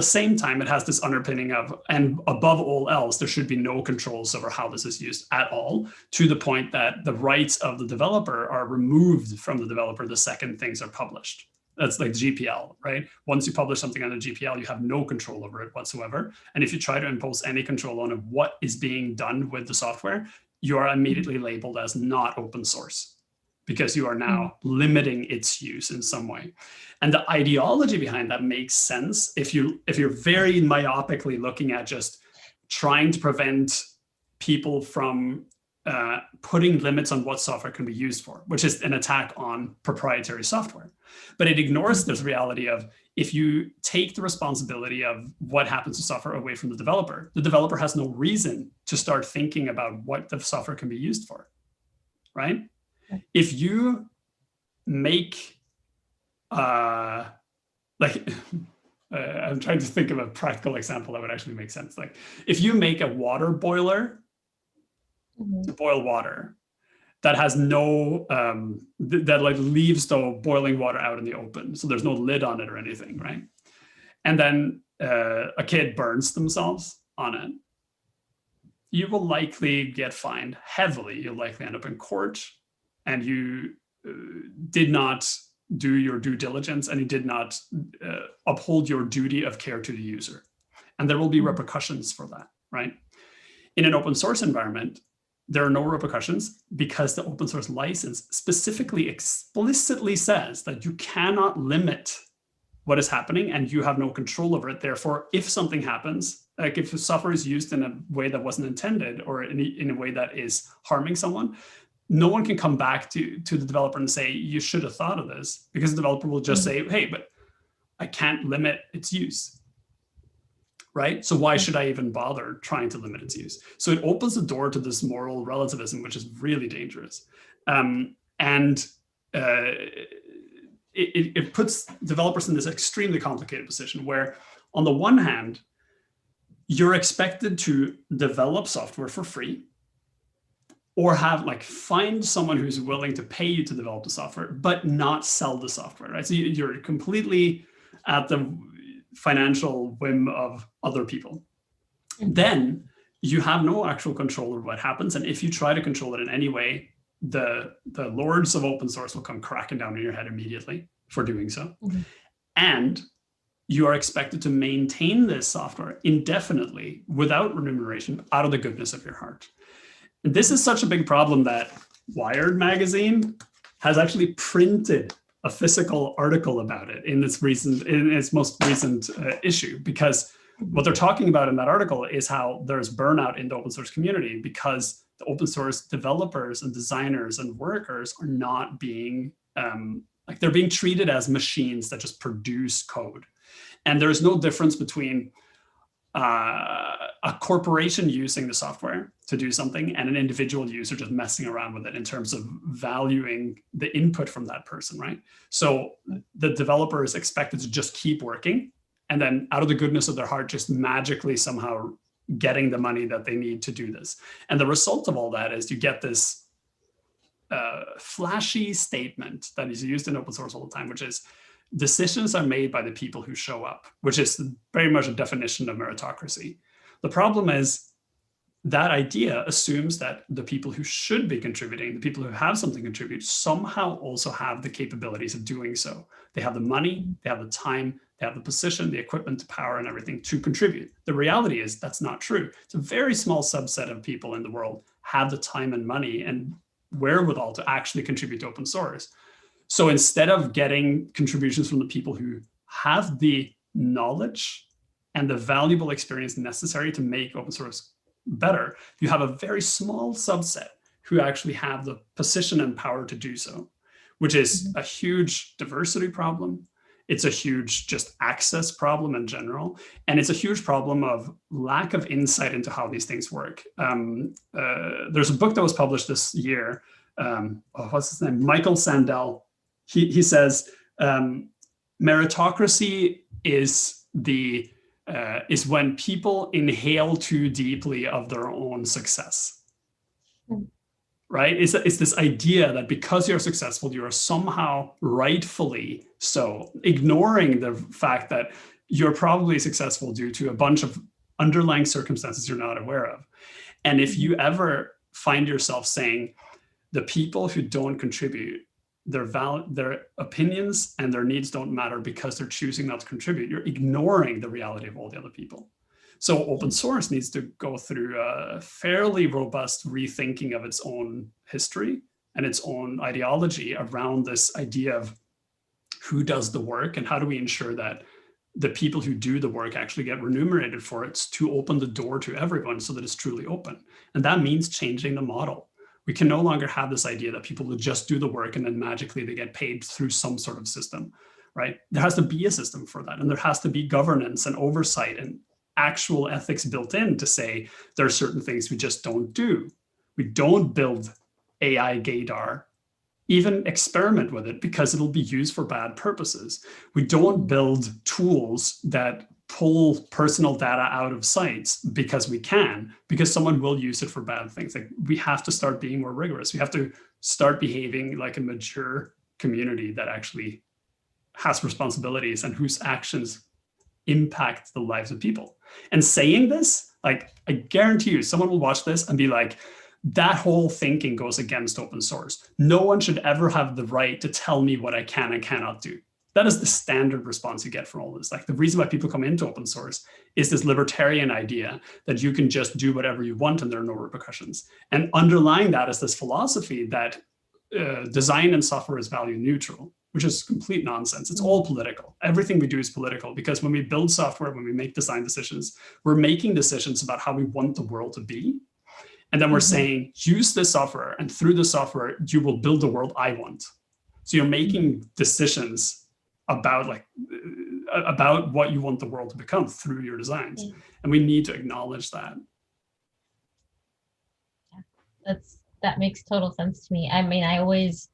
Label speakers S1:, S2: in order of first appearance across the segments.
S1: the same time, it has this underpinning of, and above all else, there should be no controls over how this is used at all, to the point that the rights of the developer are removed from the developer the second things are published. That's like GPL, right? Once you publish something on a GPL, you have no control over it whatsoever. And if you try to impose any control on what is being done with the software, you are immediately labeled as not open source, because you are now limiting its use in some way. And the ideology behind that makes sense if you're very myopically looking at just trying to prevent people from putting limits on what software can be used for, which is an attack on proprietary software. But it ignores this reality of, if you take the responsibility of what happens to software away from the developer has no reason to start thinking about what the software can be used for, right? If you make, I'm trying to think of a practical example that would actually make sense. Like, if you make a water boiler to boil water that has no, that like leaves the boiling water out in the open, so there's no lid on it or anything, right? And then a kid burns themselves on it, you will likely get fined heavily. You'll likely end up in court, and you did not do your due diligence, and you did not uphold your duty of care to the user. And there will be repercussions for that, right? In an open source environment, there are no repercussions, because the open source license specifically explicitly says that you cannot limit what is happening, and you have no control over it. Therefore, if something happens, like if the software is used in a way that wasn't intended, or in a way that is harming someone, no one can come back to the developer and say, you should have thought of this, because the developer will just say, hey, but I can't limit its use, right? So why should I even bother trying to limit its use? So it opens the door to this moral relativism, which is really dangerous. It puts developers in this extremely complicated position where, on the one hand, you're expected to develop software for free, or find someone who's willing to pay you to develop the software, but not sell the software, right? So you're completely at the financial whim of other people. Then you have no actual control over what happens. And if you try to control it in any way, the lords of open source will come cracking down on your head immediately for doing so. And you are expected to maintain this software indefinitely without remuneration, out of the goodness of your heart. And this is such a big problem that Wired magazine has actually printed a physical article about it in its most recent issue, because what they're talking about in that article is how there's burnout in the open source community, because the open source developers and designers and workers are not being, they're being treated as machines that just produce code. And there's no difference between a corporation using the software to do something and an individual user just messing around with it in terms of valuing the input from that person, right? So the developer is expected to just keep working, and then out of the goodness of their heart, just magically somehow getting the money that they need to do this. And the result of all that is you get this flashy statement that is used in open source all the time, which is, decisions are made by the people who show up, which is very much a definition of meritocracy. The problem is that idea assumes that the people who should be contributing, the people who have something to contribute, somehow also have the capabilities of doing so. They have the money, they have the time, they have the position, the equipment, the power, and everything to contribute. The reality is that's not true. It's a very small subset of people in the world have the time and money and wherewithal to actually contribute to open source. So instead of getting contributions from the people who have the knowledge and the valuable experience necessary to make open source better, you have a very small subset who actually have the position and power to do so, which is a huge diversity problem. It's a huge just access problem in general. And it's a huge problem of lack of insight into how these things work. There's a book that was published this year. What's his name? Michael Sandel. He says, meritocracy is when people inhale too deeply of their own success, right? It's this idea that because you're successful, you are somehow rightfully so, ignoring the fact that you're probably successful due to a bunch of underlying circumstances you're not aware of. And if you ever find yourself saying the people who don't contribute, their opinions and their needs don't matter because they're choosing not to contribute, you're ignoring the reality of all the other people. So open source needs to go through a fairly robust rethinking of its own history and its own ideology around this idea of who does the work and how do we ensure that the people who do the work actually get remunerated for it, to open the door to everyone so that it's truly open. And that means changing the model. We can no longer have this idea that people will just do the work and then magically they get paid through some sort of system, right? There has to be a system for that. And there has to be governance and oversight and actual ethics built in to say there are certain things we just don't do. We don't build AI Gaydar, even experiment with it, because it'll be used for bad purposes. We don't build tools that pull personal data out of sites because we can, because someone will use it for bad things. Like, we have to start being more rigorous. We have to start behaving like a mature community that actually has responsibilities and whose actions impact the lives of people. And saying this, like, I guarantee you someone will watch this and be like, that whole thinking goes against open source. No one should ever have the right to tell me what I can and cannot do. That is the standard response you get from all this. Like, the reason why people come into open source is this libertarian idea that you can just do whatever you want and there are no repercussions. And underlying that is this philosophy that design and software is value neutral, which is complete nonsense. It's all political. Everything we do is political, because when we build software, when we make design decisions, we're making decisions about how we want the world to be. And then we're saying, use this software, and through the software, you will build the world I want. So you're making decisions about what you want the world to become through your designs. And we need to acknowledge that.
S2: Yeah, that makes total sense to me. I mean, I always,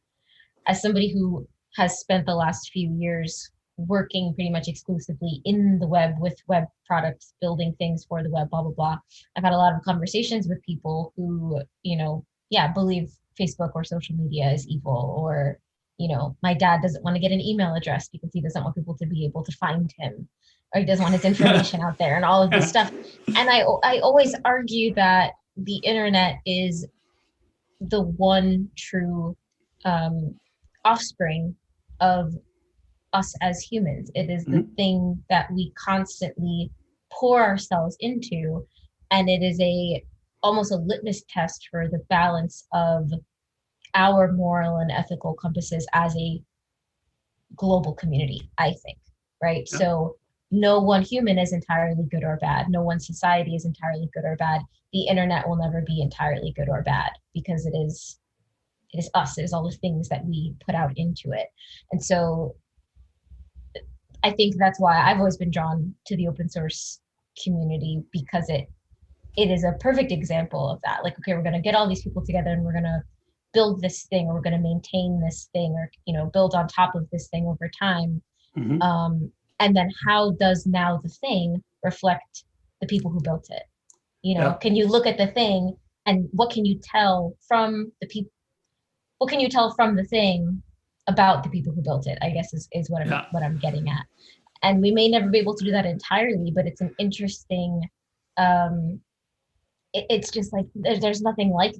S2: as somebody who has spent the last few years working pretty much exclusively in the web with web products, building things for the web, blah, blah, blah. I've had a lot of conversations with people who, believe Facebook or social media is evil, or, my dad doesn't want to get an email address because he doesn't want people to be able to find him, or he doesn't want his information out there and all of this stuff. And I always argue that the internet is the one true offspring of us as humans. It is the thing that we constantly pour ourselves into, and it is almost a litmus test for the balance of our moral and ethical compasses as a global community, I think, right? Yeah. So no one human is entirely good or bad. No one society is entirely good or bad. The internet will never be entirely good or bad, because it is us. It is all the things that we put out into it. And so I think that's why I've always been drawn to the open source community, because it is a perfect example of that. Like, okay, we're going to get all these people together and we're going to build this thing, or we're going to maintain this thing, or build on top of this thing over time. And then how does now the thing reflect the people who built it? Can you look at the thing and what can you tell from the people? What can you tell from the thing about the people who built it, I guess is what I'm getting at. And we may never be able to do that entirely, but it's an interesting, it's just like, there's nothing like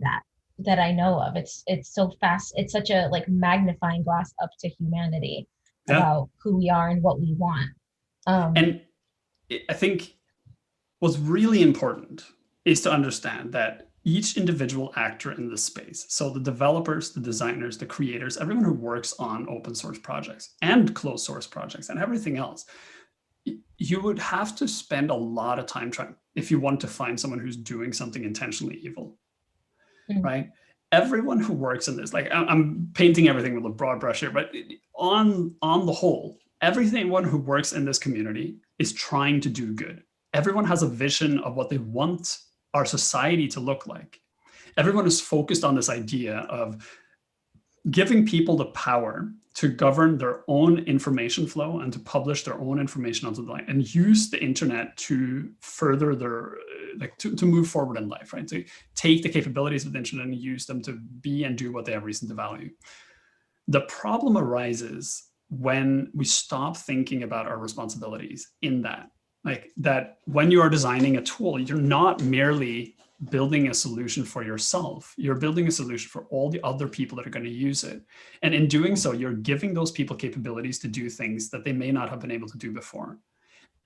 S2: that I know of. It's so fast. It's such a magnifying glass up to humanity about who we are and what we want.
S1: And I think what's really important is to understand that each individual actor in this space, so the developers, the designers, the creators, everyone who works on open source projects and closed source projects and everything else, you would have to spend a lot of time trying, if you want to find someone who's doing something intentionally evil, right? Everyone who works in this, I'm painting everything with a broad brush here, but on the whole, everyone who works in this community is trying to do good. Everyone has a vision of what they want our society to look like. Everyone is focused on this idea of giving people the power to govern their own information flow and to publish their own information onto the line and use the internet to further their, to move forward in life, right? To take the capabilities of the internet and use them to be and do what they have reason to value. The problem arises when we stop thinking about our responsibilities in that. Like that when you are designing a tool, you're not merely building a solution for yourself. You're building a solution for all the other people that are going to use it. And in doing so, you're giving those people capabilities to do things that they may not have been able to do before.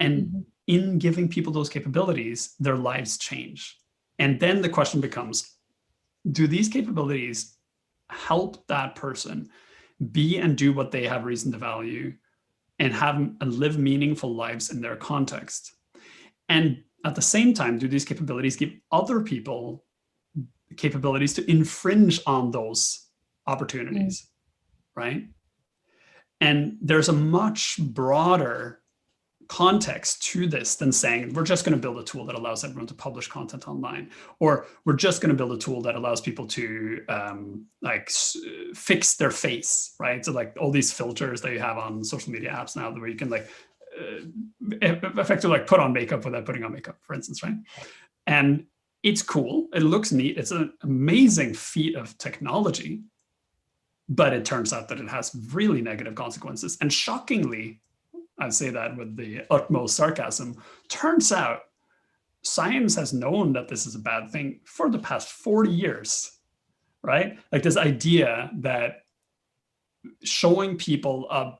S1: And in giving people those capabilities, their lives change. And then the question becomes, do these capabilities help that person be and do what they have reason to value and have and live meaningful lives in their context? And at the same time, do these capabilities give other people capabilities to infringe on those opportunities, right? And there's a much broader context to this than saying we're just going to build a tool that allows everyone to publish content online, or we're just going to build a tool that allows people to fix their face, right? So like all these filters that you have on social media apps now, where you can effectively like put on makeup without putting on makeup, for instance, right? And it's cool, it looks neat, it's an amazing feat of technology, but it turns out that it has really negative consequences. And shockingly, I say that with the utmost sarcasm, turns out science has known that this is a bad thing for the past 40 years, right? Like this idea that showing people a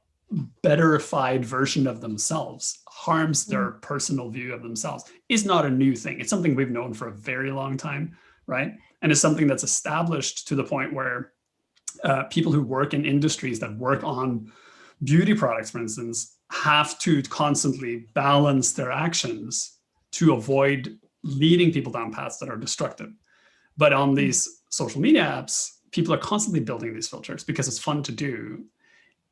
S1: betterified version of themselves harms their personal view of themselves is not a new thing. It's something we've known for a very long time, right? And it's something that's established to the point where people who work in industries that work on beauty products, for instance, have to constantly balance their actions to avoid leading people down paths that are destructive. But on these social media apps, people are constantly building these filters because it's fun to do,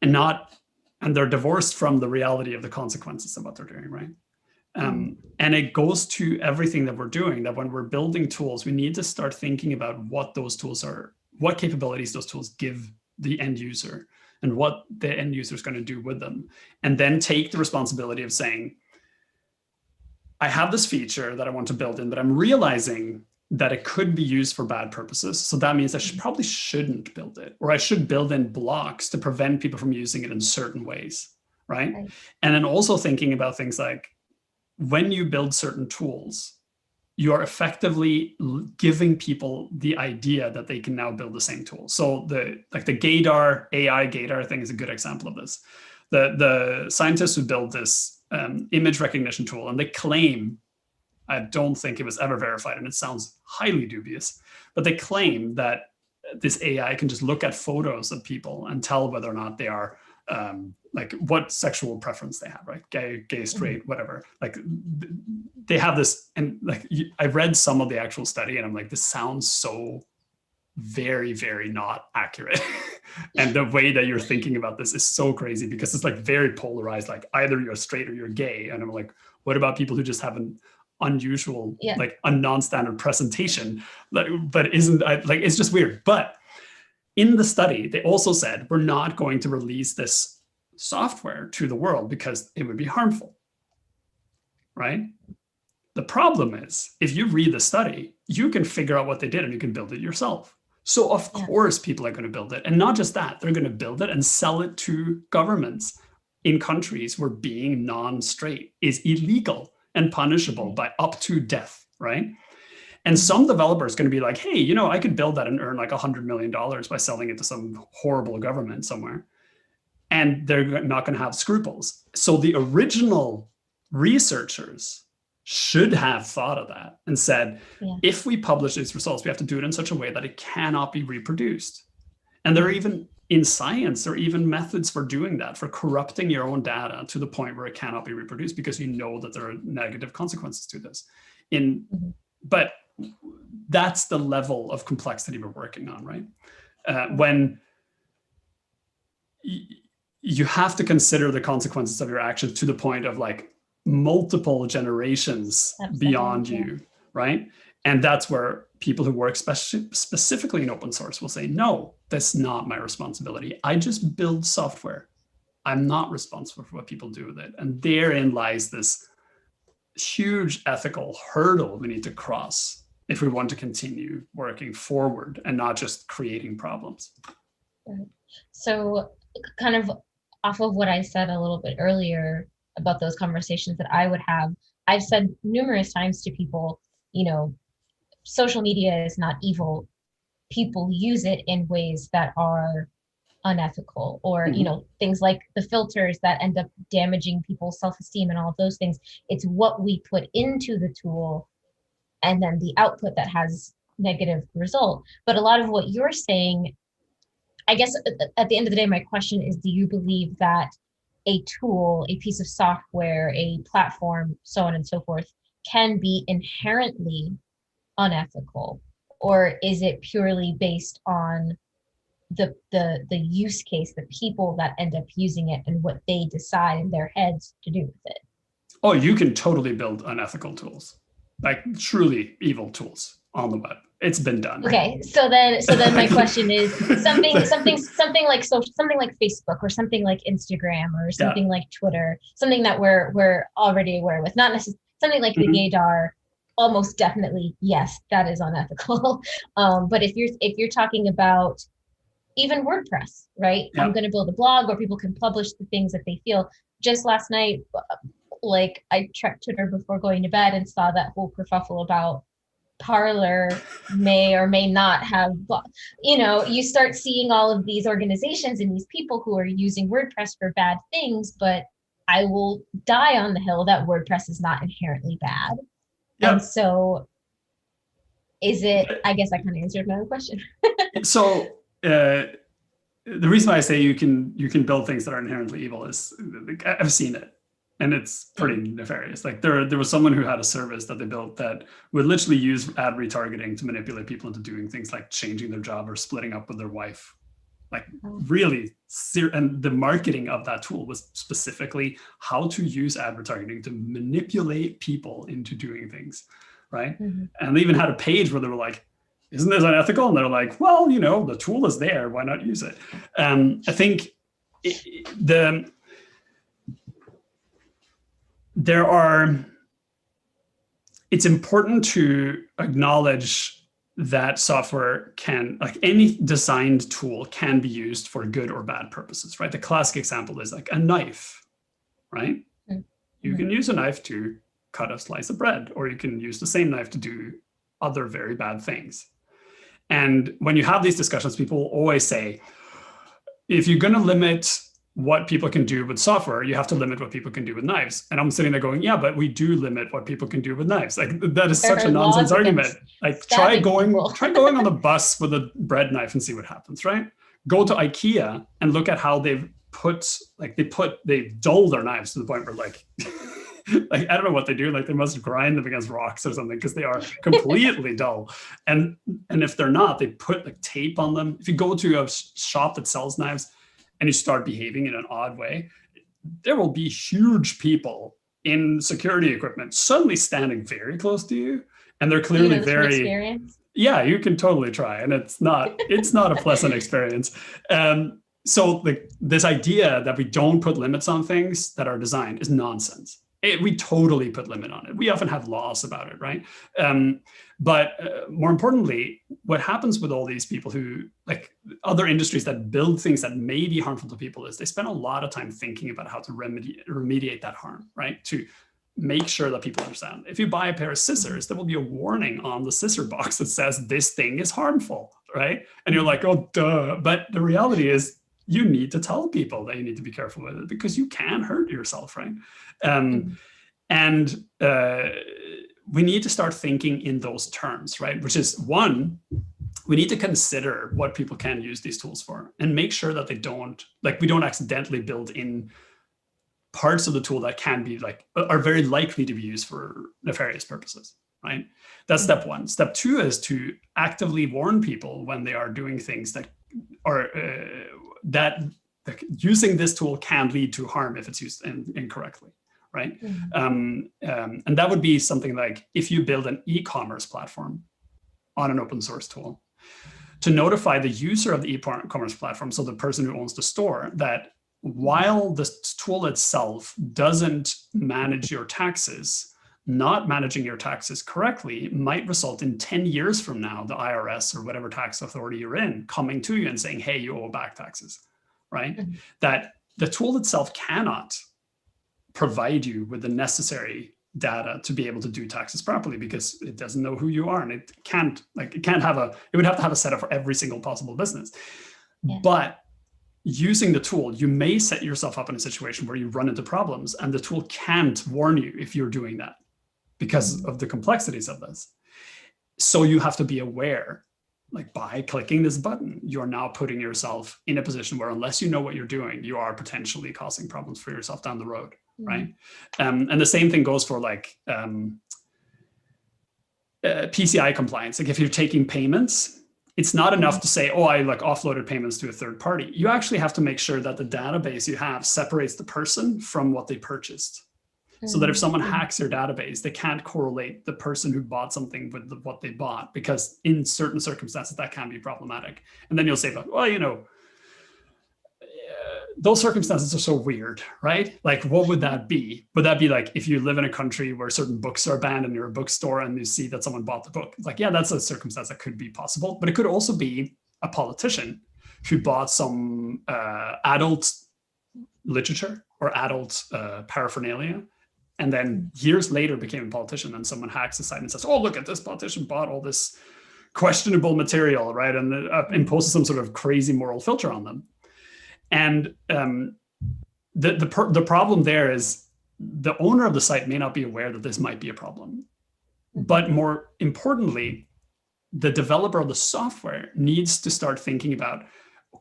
S1: and they're divorced from the reality of the consequences of what they're doing, right? And it goes to everything that we're doing, that when we're building tools, we need to start thinking about what those tools are, what capabilities those tools give the end user, and what the end user is going to do with them. And then take the responsibility of saying, I have this feature that I want to build in, but I'm realizing that it could be used for bad purposes. So that means I probably shouldn't build it, or I should build in blocks to prevent people from using it in certain ways, right? And then also thinking about things like, when you build certain tools, you are effectively giving people the idea that they can now build the same tool. So the Gaydar AI Gaydar thing is a good example of this. The scientists who built this image recognition tool, and they claim, I don't think it was ever verified, and it sounds highly dubious, but they claim that this AI can just look at photos of people and tell whether or not they are like what sexual preference they have, right? Gay, straight, whatever. Like they have this, and like I read some of the actual study, and I'm like, this sounds so very, very not accurate. And the way that you're thinking about this is so crazy, because it's like very polarized, like either you're straight or you're gay. And I'm like, what about people who just have an unusual, like a non-standard presentation, but isn't like, it's just weird. But in the study, they also said, we're not going to release this software to the world because it would be harmful, right? The problem is, if you read the study, you can figure out what they did and you can build it yourself. So of course, people are going to build it. And not just that, they're going to build it and sell it to governments in countries where being non-straight is illegal and punishable by up to death, right? And some developer is going to be like, hey, you know, I could build that and earn like $100 million by selling it to some horrible government somewhere. And they're not going to have scruples. So the original researchers should have thought of that and said, if we publish these results, we have to do it in such a way that it cannot be reproduced. And there are even, in science, there are even methods for doing that, for corrupting your own data to the point where it cannot be reproduced, because you know that there are negative consequences to this. But that's the level of complexity we're working on, right? When you have to consider the consequences of your actions to the point of like multiple generations beyond you, right? And that's where people who work specifically in open source will say, no, that's not my responsibility. I just build software. I'm not responsible for what people do with it. And therein lies this huge ethical hurdle we need to cross if we want to continue working forward and not just creating problems.
S2: So kind of off of what I said a little bit earlier about those conversations that I would have, I've said numerous times to people, you know, social media is not evil. People use it in ways that are unethical, or things like the filters that end up damaging people's self-esteem and all of those things. It's what we put into the tool and then the output that has negative result. But a lot of what you're saying, I guess at the end of the day, my question is, do you believe that a tool, a piece of software, a platform, so on and so forth, can be inherently unethical? Or is it purely based on the use case, the people that end up using it and what they decide in their heads to do with it?
S1: Oh, you can totally build unethical tools, like truly evil tools on the web. It's been done.
S2: Okay, so then my question is something like something like Facebook or something like Instagram or something like Twitter, something that we're already aware with, not necessarily something like the Gaydar. Almost definitely, yes, that is unethical. But if you're talking about even WordPress, right? I'm going to build a blog where people can publish the things that they feel. Just last night, like I checked Twitter before going to bed and saw that whole kerfuffle about Parler may or may not have, you start seeing all of these organizations and these people who are using WordPress for bad things, but I will die on the hill that WordPress is not inherently bad. Yep. And so is it, I guess I kind of answered my own question.
S1: So the reason why I say you can build things that are inherently evil is I've seen it, and it's pretty nefarious. Like there was someone who had a service that they built that would literally use ad retargeting to manipulate people into doing things like changing their job or splitting up with their wife. Like really, and the marketing of that tool was specifically how to use ad retargeting to manipulate people into doing things, right? And they even had a page where they were like, isn't this unethical? And they're like, well, the tool is there. Why not use it? I think it's important to acknowledge that software can, like any designed tool, can be used for good or bad purposes, right? The classic example is like a knife, right? You can use a knife to cut a slice of bread, or you can use the same knife to do other very bad things. And when you have these discussions, people always say, if you're going to limit what people can do with software, you have to limit what people can do with knives. And I'm sitting there going, yeah, but we do limit what people can do with knives. Like that is such a nonsense argument. Like try going on the bus with a bread knife and see what happens, right? Go to IKEA and look at how they've dull their knives to the point where like I don't know what they do. Like they must grind them against rocks or something because they are completely dull. And if they're not, they put like tape on them. If you go to a shop that sells knives and you start behaving in an odd way, there will be huge people in security equipment suddenly standing very close to you. And they're clearly very, yeah, you can totally try. And it's not a pleasant experience. So this idea that we don't put limits on things that are designed is nonsense. We totally put limit on it. We often have laws about it, right? But more importantly, what happens with all these people who, like other industries that build things that may be harmful to people, is they spend a lot of time thinking about how to remediate that harm, right? To make sure that people understand. If you buy a pair of scissors, there will be a warning on the scissor box that says this thing is harmful, right? And you're like, oh, duh. But the reality is, you need to tell people that you need to be careful with it because you can hurt yourself, right? And we need to start thinking in those terms, right? Which is, one, we need to consider what people can use these tools for and make sure that we don't accidentally build in parts of the tool that can be are very likely to be used for nefarious purposes, right? That's step one. Step two is to actively warn people when they are doing things that are that using this tool can lead to harm if it's used incorrectly, right? And that would be something like if you build an e-commerce platform on an open source tool, to notify the user of the e-commerce platform, so the person who owns the store, that while the tool itself doesn't manage your taxes, not managing your taxes correctly might result in 10 years from now, the IRS or whatever tax authority you're in coming to you and saying, hey, you owe back taxes, right? That the tool itself cannot provide you with the necessary data to be able to do taxes properly, because it doesn't know who you are, and it would have to have a setup for every single possible business. Yeah. But using the tool, you may set yourself up in a situation where you run into problems, and the tool can't warn you if you're doing that because of the complexities of this. So you have to be aware, like by clicking this button, you're now putting yourself in a position where, unless you know what you're doing, you are potentially causing problems for yourself down the road, right? And the same thing goes for like PCI compliance. Like if you're taking payments, it's not enough to say, oh, I like offloaded payments to a third party. You actually have to make sure that the database you have separates the person from what they purchased. So that if someone hacks your database, they can't correlate the person who bought something with what they bought, because in certain circumstances that can be problematic. And then you'll say, well, you know, those circumstances are so weird, right? Like, what would that be? Would that be like if you live in a country where certain books are banned and you're a bookstore and you see that someone bought the book? It's like, yeah, that's a circumstance that could be possible, but it could also be a politician who bought some adult literature or adult paraphernalia, and then years later became a politician, and someone hacks the site and says, oh, look at this politician bought all this questionable material, right? And imposes some sort of crazy moral filter on them. And the problem there is the owner of the site may not be aware that this might be a problem. But more importantly, the developer of the software needs to start thinking about,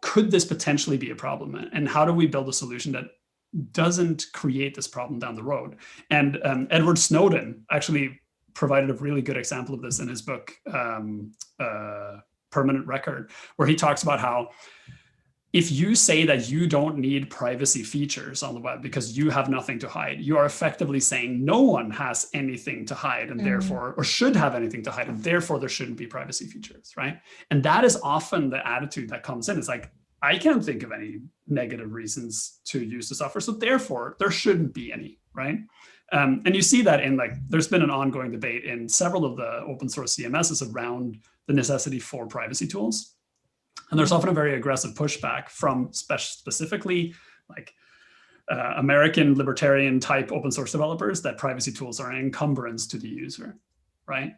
S1: could this potentially be a problem? And how do we build a solution that doesn't create this problem down the road? And Edward Snowden actually provided a really good example of this in his book, Permanent Record, where he talks about how if you say that you don't need privacy features on the web because you have nothing to hide, you are effectively saying no one has anything to hide, and therefore, or should have anything to hide, and therefore there shouldn't be privacy features, right? And that is often the attitude that comes in. It's like, I can't think of any negative reasons to use the software, so therefore there shouldn't be any, right? And you see that in, like, there's been an ongoing debate in several of the open source CMSs around the necessity for privacy tools. And there's often a very aggressive pushback from specifically like American libertarian type open source developers that privacy tools are an encumbrance to the user, right?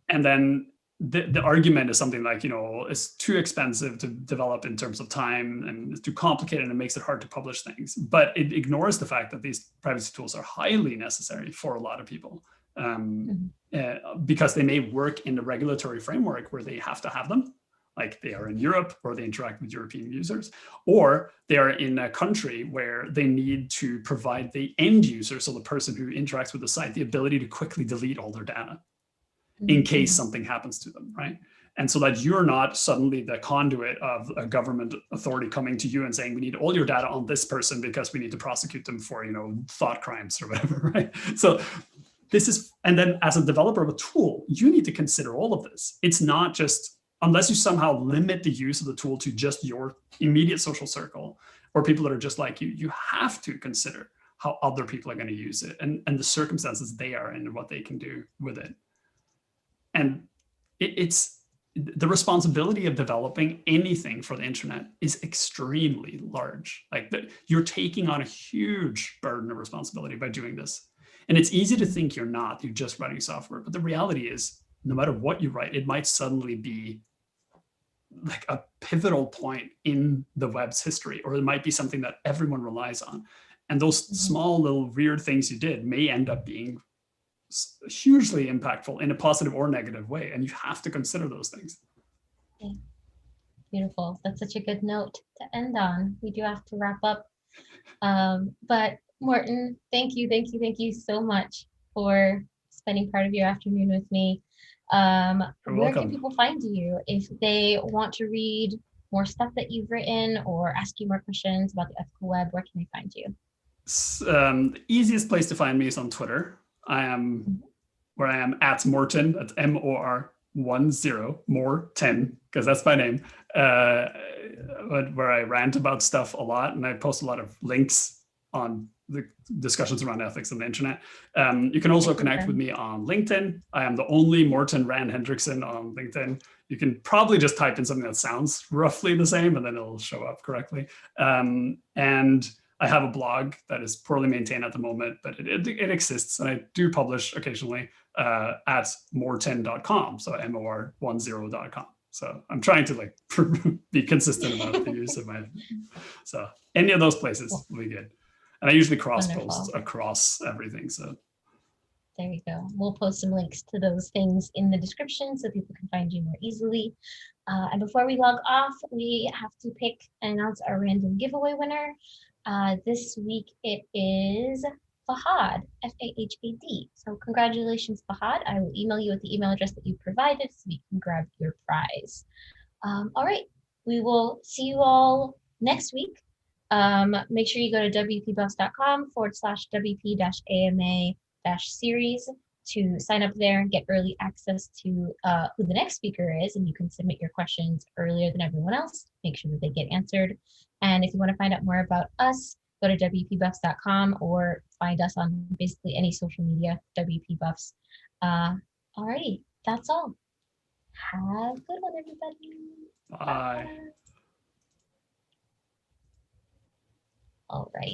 S1: And then the argument is something like, you know, it's too expensive to develop in terms of time, and it's too complicated, and it makes it hard to publish things. But it ignores the fact that these privacy tools are highly necessary for a lot of people, because they may work in the regulatory framework where they have to have them. Like they are in Europe, or they interact with European users, or they are in a country where they need to provide the end user, so the person who interacts with the site, the ability to quickly delete all their data in case something happens to them, right? And so that you're not suddenly the conduit of a government authority coming to you and saying, we need all your data on this person because we need to prosecute them for, you know, thought crimes or whatever, right? So this is, and then as a developer of a tool, you need to consider all of this. It's not just, unless you somehow limit the use of the tool to just your immediate social circle or people that are just like you, you have to consider how other people are going to use it, and the circumstances they are in and what they can do with it. And it's the responsibility of developing anything for the internet is extremely large. Like you're taking on a huge burden of responsibility by doing this. And it's easy to think you're just writing software, but the reality is, no matter what you write, it might suddenly be like a pivotal point in the web's history, or it might be something that everyone relies on. And those small little weird things you did may end up being hugely impactful in a positive or negative way. And you have to consider those things.
S2: Okay. Beautiful. That's such a good note to end on. We do have to wrap up. But Morten, thank you so much for spending part of your afternoon with me. Where can people find you if they want to read more stuff that you've written or ask you more questions about the ethical web? Where can they find you?
S1: The easiest place to find me is on Twitter. I am where I am at Morten. That's MOR10, More10, because that's my name. Where I rant about stuff a lot, and I post a lot of links on the discussions around ethics on the internet. You can also connect with me on LinkedIn. I am the only Morten Rand-Hendricksen on LinkedIn. You can probably just type in something that sounds roughly the same, and then it'll show up correctly. And I have a blog that is poorly maintained at the moment, but it exists, and I do publish occasionally at morten.com, so MOR10.com. So I'm trying to like be consistent about the use of my, so any of those places will be good. And I usually cross-post across everything, so.
S2: There you go. We'll post some links to those things in the description so people can find you more easily. And before we log off, we have to pick and announce our random giveaway winner. This week it is Fahad, F-A-H-A-D. So congratulations, Fahad. I will email you with the email address that you provided so you can grab your prize. All right, we will see you all next week. Make sure you go to wpbuffs.com/WP-AMA-series to sign up there and get early access to who the next speaker is, and you can submit your questions earlier than everyone else. Make sure that they get answered. And if you want to find out more about us, go to wpbuffs.com or find us on basically any social media, WPBuffs. Alrighty, that's all. Have a good one, everybody.
S1: Bye.
S2: All right.